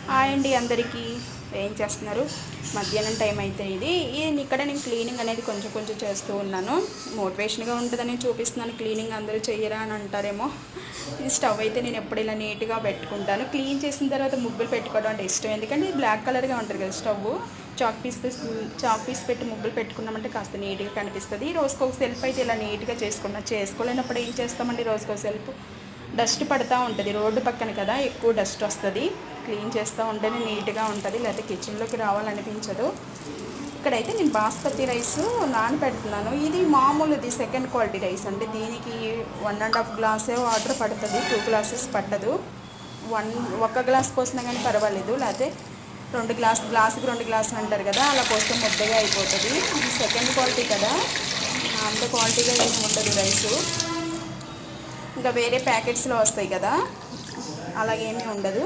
Hi అండి అందరికీ. ఏం చేస్తున్నారు? మధ్యాహ్నం టైం అయితే ఇది ఇక్కడ నేను క్లీనింగ్ అనేది కొంచెం కొంచెం చేస్తూ ఉన్నాను. మోటివేషన్గా ఉంటుందని చూపిస్తున్నాను. క్లీనింగ్ అందరూ చెయ్యరా అని అంటారేమో. ఈ స్టవ్ అయితే నేను ఎప్పుడు ఇలా నీట్గా పెట్టుకుంటాను. క్లీన్ చేసిన తర్వాత ముగ్గులు పెట్టుకోవడం అంటే ఇష్టం. ఎందుకంటే బ్లాక్ కలర్గా ఉంటుంది కదా స్టవ్. చాక్ పీస్ పెట్టి ముగ్గులు పెట్టుకున్నామంటే కాస్త నీట్గా కనిపిస్తుంది. రోజుకు ఒక సెల్ఫ్ అయితే ఇలా నీట్గా చేసుకోలేనప్పుడు ఏం చేస్తామండి, రోజుకు ఒక సెల్ఫ్ డస్ట్ పడుతూ ఉంటుంది. రోడ్డు పక్కన కదా ఎక్కువ డస్ట్ వస్తుంది. క్లీన్ చేస్తూ ఉంటేనే నీట్గా ఉంటుంది, లేకపోతే కిచెన్లోకి రావాలనిపించదు. ఇక్కడైతే నేను బాస్మతి రైస్ నానబెడుతున్నాను. ఇది మామూలుది సెకండ్ క్వాలిటీ రైస్ అంటే దీనికి 1.5 గ్లాసే వాటర్ పడుతుంది, 2 గ్లాసెస్ పట్టదు. ఒక గ్లాస్ పోసినా కానీ పర్వాలేదు, లేకపోతే గ్లాసుకి 2 గ్లాసులు అంటారు కదా, అలా పోస్తే ముద్దగా అయిపోతుంది. ఇది సెకండ్ క్వాలిటీ కదా, అంత క్వాలిటీగా ఏమి ఉండదు రైసు. ఇంకా వేరే ప్యాకెట్స్లో వస్తాయి కదా, అలాగేమీ ఉండదు.